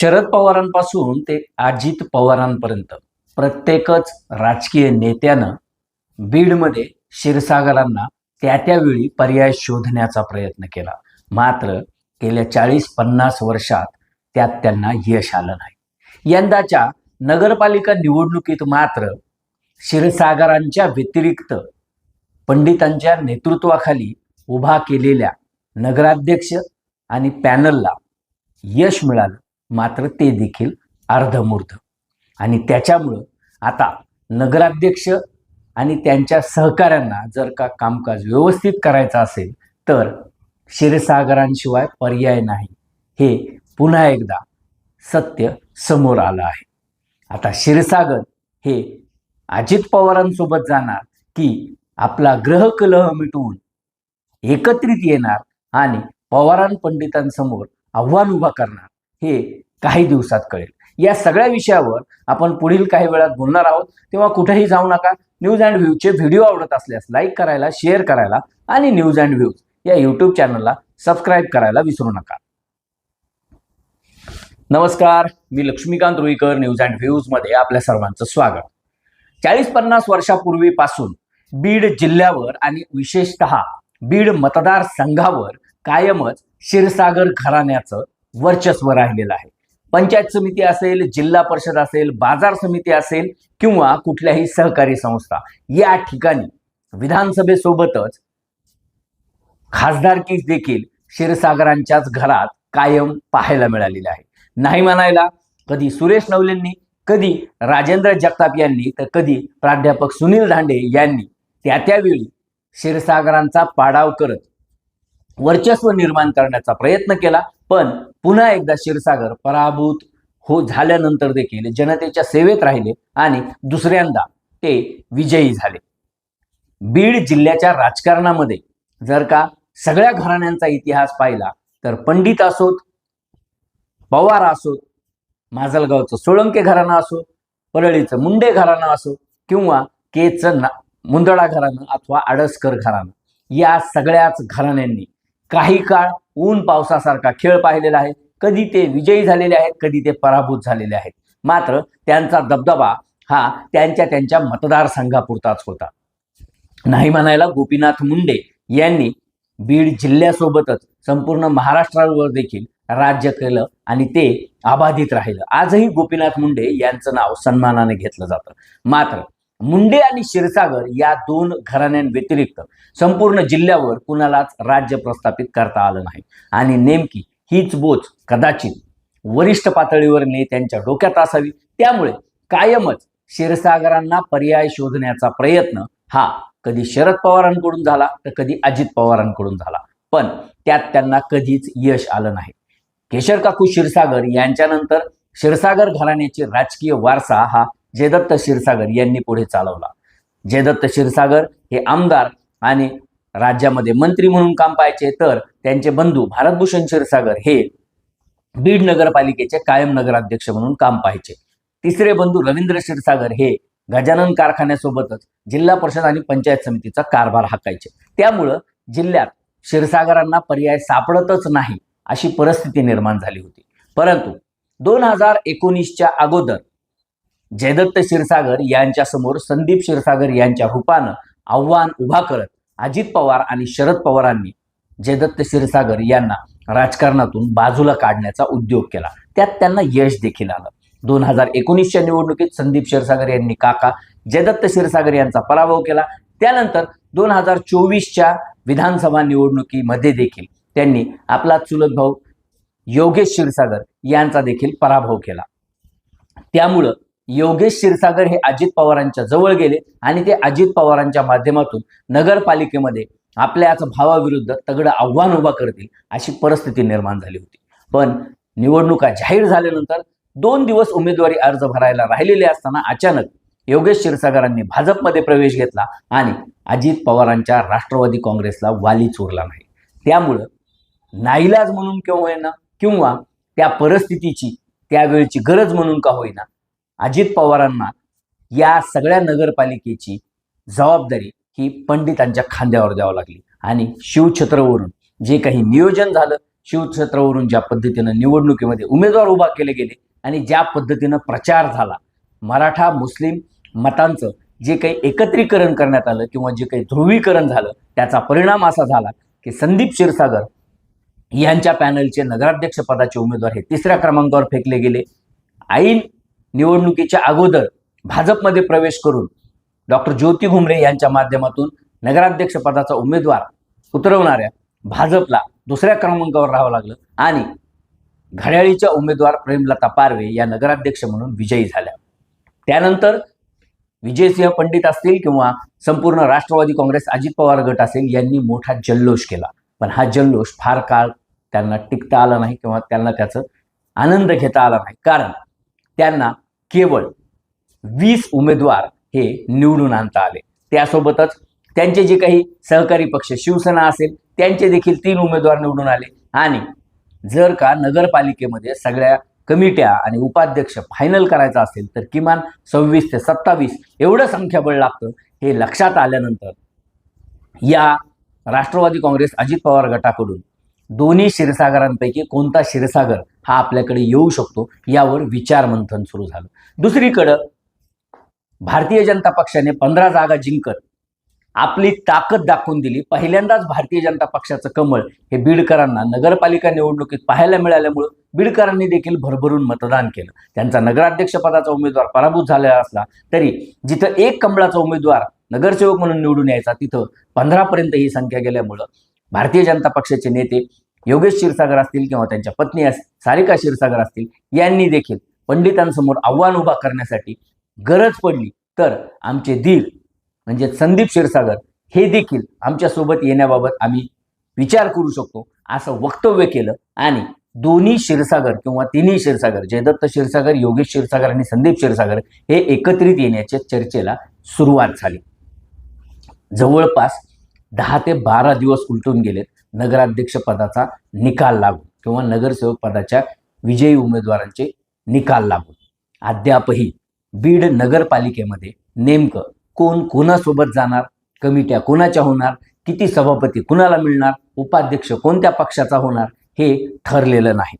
शरद पवारांपासून ते अजित पवारांपर्यंत प्रत्येकच राजकीय नेत्यानं बीडमध्ये क्षीरसागरांना त्या वेळी पर्याय शोधण्याचा प्रयत्न केला. मात्र गेल्या 40-50 वर्षात त्यात त्यांना यश आलं नाही. यंदाच्या नगरपालिका निवडणुकीत मात्र क्षीरसागरांच्या व्यतिरिक्त पंडितांच्या नेतृत्वाखाली उभा केलेल्या नगराध्यक्ष आणि पॅनलला यश मिळालं, मात्र ते देखील अर्धमूर्ध. आणि त्याच्यामुळं आता नगराध्यक्ष आणि त्यांच्या सहकाऱ्यांना जर का कामकाज व्यवस्थित करायचं असेल तर क्षीरसागरांशिवाय पर्याय नाही, हे पुन्हा एकदा सत्य समोर आलं आहे. आता क्षीरसागर हे अजित पवारांसोबत जाणार की आपला ग्रहकलह मिटवून एकत्रित येणार आणि पवारां पंडितांसमोर आव्हान उभा करणार, हे काही दिवसात कळेल. या सगळ्या विषयावर आपण पुढील काही वेळात बोलणार आहोत, तेव्हा कुठेही जाऊ नका. न्यूज अँड व्ह्यूजचे व्हिडिओ आवडत असल्यास लाईक करायला, शेअर करायला आणि न्यूज अँड व्ह्यूज या यूट्यूब चॅनलला सबस्क्राईब करायला विसरू नका. नमस्कार, मी लक्ष्मीकांत रुईकर. न्यूज अँड व्ह्यूजमध्ये आपल्या सर्वांचं स्वागत. 40-50 वर्षापूर्वीपासून बीड जिल्ह्यावर आणि विशेषतः बीड मतदारसंघावर कायमच क्षीरसागर घराण्याचं वर्चस्व राहिलेलं आहे. पंचायत समिती असेल, जिल्हा परिषद असेल, बाजार समिती असेल किंवा कुठल्याही सहकारी संस्था, या ठिकाणी विधानसभेसोबतच खासदारकी देखील क्षीरसागरांच्याच घरात कायम पाहायला मिळालेली आहे. नाही म्हणायला कधी सुरेश नवलेंनी, कधी राजेंद्र जगताप यांनी, तर कधी प्राध्यापक सुनील धांडे यांनी त्यावेळी क्षीरसागरांचा पाडाव करत वर्चस्व निर्माण करण्याचा प्रयत्न केला. पण पुन्हा एकदा क्षीरसागर पराभूत झाल्यानंतर देखील जनतेच्या सेवेत राहिले आणि दुसऱ्यांदा ते विजयी झाले. बीड जिल्ह्याच्या राजकारणामध्ये जर का सगळ्या घराण्यांचा इतिहास पाहिला तर पंडित असोत, पवार असोत, माजलगावचं सोळंके घराणं असो, परळीचं मुंडे घराणं असो किंवा केचं मुंदडा घराणं अथवा आडसकर घराणं, या सगळ्याच घराण्यांनी काही काळ ऊन पावसासारखा खेळ पाहिलेला आहे. कधी ते विजयी झालेले आहेत, कधी ते पराभूत झालेले आहेत. मात्र त्यांचा दबदबा हा त्यांच्या मतदारसंघापुरताच होता. नाही म्हणायला गोपीनाथ मुंडे यांनी बीड जिल्ह्यासोबतच संपूर्ण महाराष्ट्रावर देखील राज्य केलं आणि ते अबाधित राहिलं. आजही गोपीनाथ मुंडे यांचं नाव सन्मानाने घेतलं जातं. मात्र मुंडे आणि क्षीरसागर या दोन घराण्यांव्यतिरिक्त संपूर्ण जिल्ह्यावर कुणालाच राज्य प्रस्थापित करता आलं नाही. आणि नेमकी हीच बोच कदाचित वरिष्ठ पातळीवर नेत्यांच्या डोक्यात असावी. त्यामुळे कायमच क्षीरसागरांना पर्याय शोधण्याचा प्रयत्न हा कधी शरद पवारांकडून झाला तर कधी अजित पवारांकडून झाला, पण त्यात त्यांना कधीच यश आलं नाही. केशर काकू क्षीरसागर यांच्यानंतर क्षीरसागर घराण्याचे राजकीय वारसा हा जयदत्त क्षीरसागर यांनी पुढे चालवला. जयदत्त क्षीरसागर हे आमदार आणि राज्यामध्ये मंत्री म्हणून काम पाहायचे, तर त्यांचे बंधू भारतभूषण क्षीरसागर हे बीड नगरपालिकेचे कायम नगराध्यक्ष म्हणून काम पाहायचे. तिसरे बंधू रवींद्र क्षीरसागर हे गजानन कारखान्यासोबतच जिल्हा परिषद आणि पंचायत समितीचा कारभार हाकायचे. त्यामुळं जिल्ह्यात क्षीरसागरांना पर्याय सापडतच नाही अशी परिस्थिती निर्माण झाली होती. परंतु 2019च्या अगोदर जयदत्त क्षीरसागर यांच्यासमोर संदीप क्षीरसागर यांच्या रूपानं आव्हान उभा करत अजित पवार आणि शरद पवारांनी जयदत्त क्षीरसागर यांना राजकारणातून बाजूला काढण्याचा उद्योग केला. त्यात त्यांना यश देखील आलं. 2019च्या निवडणुकीत संदीप क्षीरसागर यांनी काका जयदत्त क्षीरसागर यांचा पराभव केला. त्यानंतर 2024च्या विधानसभा निवडणुकीमध्ये देखील त्यांनी आपला चुलत भाऊ योगेश क्षीरसागर यांचा देखील पराभव केला. त्यामुळं योगेश क्षीरसागर हे अजित पवारांच्या जवळ गेले आणि ते अजित पवारांच्या माध्यमातून नगरपालिकेमध्ये आपल्याच भावाविरुद्ध तगडं आव्हान उभा करतील अशी परिस्थिती निर्माण झाली होती. पण निवडणुका जाहीर झाल्यानंतर 2 दिवस उमेदवारी अर्ज भरायला राहिलेले असताना अचानक योगेश क्षीरसागरांनी भाजपमध्ये प्रवेश घेतला आणि अजित पवारांच्या राष्ट्रवादी काँग्रेसला वालीच उरला नाही. त्यामुळं नाईलाज म्हणून का होईना किंवा त्या परिस्थितीची त्यावेळची गरज म्हणून का होईना अजित पवारांना या सगळ्या नगरपालिकेची जबाबदारी ही पंडितांच्या खांद्यावर द्यावं लागली आणि शिवछत्रवरून जे काही नियोजन झालं शिवक्षेत्रावरून ज्या पद्धतीनं निवडणुकीमध्ये उमेदवार उभा केले गेले आणि ज्या पद्धतीनं प्रचार झाला, मराठा मुस्लिम मतांचं जे काही एकत्रीकरण करण्यात आलं किंवा जे काही ध्रुवीकरण झालं, त्याचा परिणाम असा झाला की संदीप क्षीरसागर यांच्या पॅनलचे नगराध्यक्ष पदाचे उमेदवार हे 3ऱ्या क्रमांकावर फेकले गेले. ऐन निवडणुकीच्या अगोदर भाजपमध्ये प्रवेश करून डॉक्टर ज्योती घुमरे यांच्या माध्यमातून नगराध्यक्ष पदाचा उमेदवार उतरवणाऱ्या भाजपला 2ऱ्या क्रमांकावर राहावं लागलं आणि घड्याळीच्या उमेदवार प्रेमलता पारवे या नगराध्यक्ष म्हणून विजयी झाल्या. त्यानंतर विजयसिंह पंडित असतील किंवा संपूर्ण राष्ट्रवादी काँग्रेस अजित पवार गट असेल, यांनी मोठा जल्लोष केला. पण हा जल्लोष फार काळ त्यांना टिकता आला नाही किंवा त्यांना त्याचा आनंद घेता आला नाही, कारण त्यांना केवळ 20 उमेदवार हे निवडून आणता आले. त्यासोबतच त्यांचे जे काही सहकारी पक्ष शिवसेना असेल त्यांचे देखील 3 उमेदवार निवडून आले. आणि जर का नगरपालिकेमध्ये सगळ्या कमिट्या आणि उपाध्यक्ष फायनल करायचा असेल तर किमान 26 ते 27 एवढं संख्याबळ लागतं. हे लक्षात आल्यानंतर या राष्ट्रवादी काँग्रेस अजित पवार गटाकडून दोन्ही क्षीरसागरांपैकी कोणता क्षीरसागर हा आपल्याकडे येऊ शकतो यावर विचारमंथन सुरू झालं. दुसरीकडं भारतीय जनता पक्षाने 15 जागा जिंकत आपली ताकद दाखवून दिली. पहिल्यांदाच भारतीय जनता पक्षाचं कमळ हे बीडकरांना नगरपालिका निवडणुकीत पाहायला मिळाल्यामुळं बीडकरांनी देखील भरभरून मतदान केलं. त्यांचा नगराध्यक्ष पदाचा उमेदवार पराभूत झालेला असला तरी जिथं 1 कमळाचा उमेदवार नगरसेवक म्हणून निवडून यायचा तिथं 15 पर्यंत ही संख्या गेल्यामुळं भारतीय जनता पक्षाचे नेते योगेश क्षीरसागर असतील किंवा त्यांच्या पत्नी सारिका क्षीरसागर असतील यांनी देखील पंडितांसमोर आव्हान उभा करण्यासाठी गरज पडली तर आमचे धीर म्हणजे संदीप क्षीरसागर हे देखील आमच्यासोबत येण्याबाबत आम्ही विचार करू शकतो असं वक्तव्य केलं. आणि दोन्ही क्षीरसागर किंवा तिन्ही क्षीरसागर जयदत्त क्षीरसागर, योगेश क्षीरसागर आणि संदीप क्षीरसागर हे एकत्रित येण्याच्या चर्चेला सुरुवात झाली. जवळपास 10 ते 12 दिवस उलटून गेलेत नगराध्यक्ष पदाचा निकाल लागून किंवा नगरसेवक पदाच्या विजयी उमेदवारांचे निकाल लागून. अद्यापही बीड नगरपालिकेमध्ये नेमकं कोण कोणासोबत जाणार, कमिट्या कोणाच्या होणार, किती सभापती कुणाला मिळणार, उपाध्यक्ष कोणत्या पक्षाचा होणार हे ठरलेलं नाही.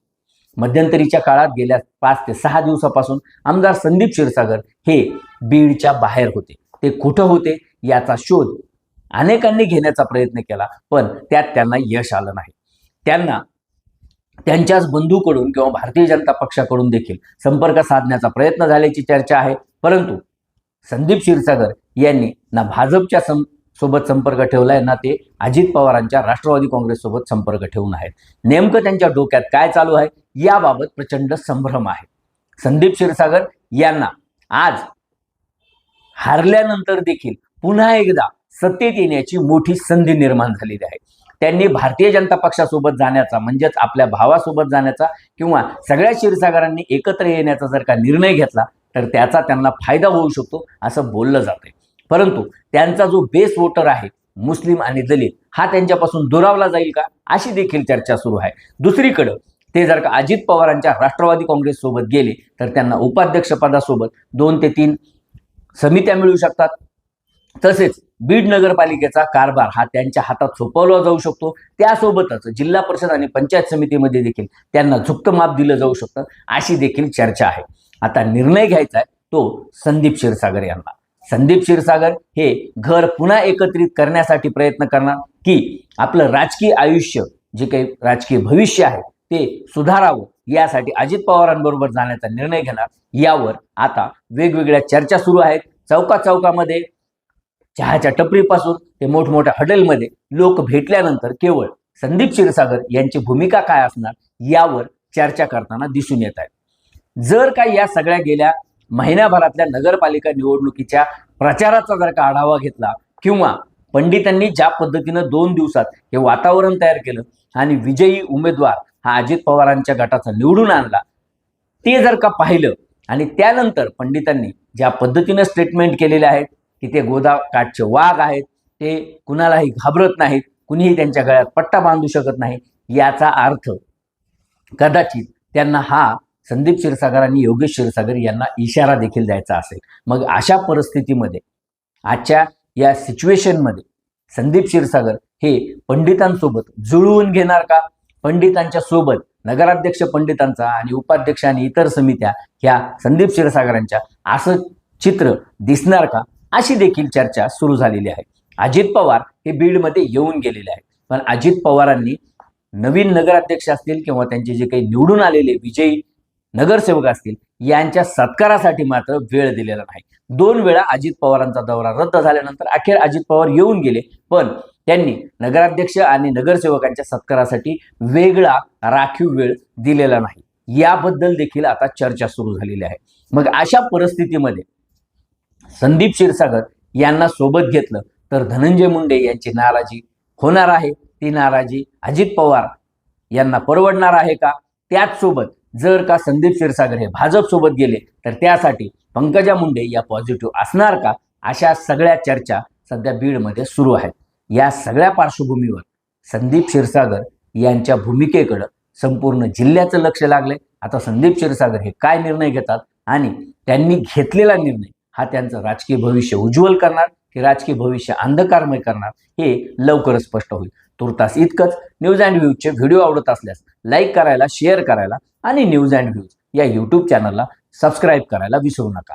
मध्यंतरीच्या काळात गेल्या 5 ते 6 दिवसापासून आमदार संदीप क्षीरसागर हे बीडच्या बाहेर होते. ते कुठं होते याचा शोध अनेकांनी घेण्याचा प्रयत्न केला पण त्यात त्यांना यश आलं नाही. त्यांना त्यांच्याच बंधूकडून किंवा भारतीय जनता पक्षाकडून देखील संपर्क साधण्याचा प्रयत्न झाल्याची चर्चा आहे. परंतु संदीप क्षीरसागर यांनी ना भाजपच्या सोबत संपर्क ठेवलाय ना ते अजित पवारांच्या राष्ट्रवादी काँग्रेस सोबत संपर्क ठेवून आहेत. नेमकं त्यांच्या डोक्यात काय चालू आहे याबाबत प्रचंड संभ्रम आहे. संदीप क्षीरसागर यांना आज हारल्यानंतर देखील पुन्हा एकदा सत्तेत येण्याची मोठी संधी निर्माण झालेली आहे. त्यांनी भारतीय जनता पक्षासोबत जाण्याचा म्हणजेच आपल्या भावासोबत जाण्याचा किंवा सगळ्या क्षीरसागरांनी एकत्र येण्याचा जर का निर्णय घेतला तर त्याचा त्यांना फायदा होऊ शकतो असं बोललं जातंय. परंतु त्यांचा जो बेस वोटर आहे मुस्लिम आणि दलित हा त्यांच्यापासून दुरावला जाईल का अशी देखील चर्चा सुरू आहे. दुसरीकडं ते जर का अजित पवारांच्या राष्ट्रवादी काँग्रेस सोबत गेले तर त्यांना उपाध्यक्ष पदासोबत 2 ते 3 समित्या मिळू शकतात. तसेच बीड नगरपालिकेचा कारभार हा त्यांच्या हातात सोपवला जाऊ शकतो. त्यासोबतच जिल्हा परिषद आणि पंचायत समितीमध्ये देखील त्यांना झुकतं माप दिलं जाऊ शकतं अशी देखील चर्चा आहे. आता निर्णय घ्यायचा आहे तो संदीप क्षीरसागर यांना. संदीप क्षीरसागर हे घर पुन्हा एकत्रित करण्यासाठी प्रयत्न करणार की आपलं राजकीय आयुष्य जे काही राजकीय भविष्य आहे ते सुधारावं यासाठी अजित पवारांबरोबर जाण्याचा निर्णय घेणार यावर आता वेगवेगळ्या चर्चा सुरू आहेत. चौकामध्ये चहाच्या टपरीपासून ते मोठमोठ्या हॉटेलमध्ये लोक भेटल्यानंतर केवळ संदीप क्षीरसागर यांची भूमिका काय असणार यावर चर्चा करताना दिसून येत आहे. जर का या सगळ्या गेल्या महिन्याभरातल्या नगरपालिका निवडणुकीच्या प्रचाराचा जर का आढावा घेतला किंवा पंडितांनी ज्या पद्धतीनं 2 दिवसात हे वातावरण तयार केलं आणि विजयी उमेदवार हा अजित पवारांच्या गटाचा निवडून आणला ते जर का पाहिलं आणि त्यानंतर पंडितांनी ज्या पद्धतीनं स्टेटमेंट केलेले आहेत की ते गोदाकाठचे वाघ आहेत, ते कुणालाही घाबरत नाहीत, कुणीही त्यांच्या गळ्यात पट्टा बांधू शकत नाही, याचा अर्थ कदाचित त्यांना हा संदीप क्षीरसागर आणि योगेश क्षीरसागर यांना इशारा देखील द्यायचा असेल. मग अशा परिस्थितीमध्ये आजच्या या सिच्युएशनमध्ये संदीप क्षीरसागर हे पंडितांसोबत जुळवून घेणार का पंडितांच्या सोबत नगराध्यक्ष पंडितांचा आणि उपाध्यक्ष आणि इतर समित्या ह्या संदीप क्षीरसागरांच्या असं चित्र दिसणार का, अशी देखील चर्चा सुरू झालेली आहे. अजित पवार हे बीडमध्ये येऊन गेलेले आहेत, पण अजित पवारांनी नवीन नगराध्यक्ष असतील किंवा त्यांचे जे काही निवडून आलेले विजयी नगरसेवक असतील यांच्या सत्कारासाठी मात्र वेळ दिलेला नाही. 2 वेळा अजित पवारांचा दौरा रद्द झाल्यानंतर अखेर अजित पवार येऊन गेले, पण त्यांनी नगराध्यक्ष आणि नगरसेवकांच्या सत्कारासाठी वेगळा राखीव वेळ दिलेला नाही. याबद्दल देखील आता चर्चा सुरू झालेली आहे. मग अशा परिस्थितीमध्ये संदीप क्षीरसागर यांना सोबत घेतलं तर धनंजय मुंडे यांची नाराजी होणार आहे. ती नाराजी अजित पवार यांना परवडणार आहे का? त्याचसोबत जर का संदीप क्षीरसागर हे भाजप सोबत गेले तर त्यासाठी पंकजा मुंडे या पॉझिटिव्ह असणार का? अशा सगळ्या चर्चा सध्या बीडमध्ये सुरू आहेत. या सगळ्या पार्श्वभूमीवर संदीप क्षीरसागर यांच्या भूमिकेकडे संपूर्ण जिल्ह्याचं लक्ष लागलंय. आता संदीप क्षीरसागर हे काय निर्णय घेतात आणि त्यांनी घेतलेला निर्णय हा त्यांचं राजकीय भविष्य उज्ज्वल करणार की राजकीय भविष्य अंधकारमय करणार हे लवकरच स्पष्ट होईल. तुर्तास इतकंच. न्यूज अँड व्ह्यूजचे व्हिडिओ आवडत असल्यास लाईक करायला, शेअर करायला आणि न्यूज अँड व्ह्यूज या यूट्यूब चॅनलला सबस्क्राईब करायला विसरू नका.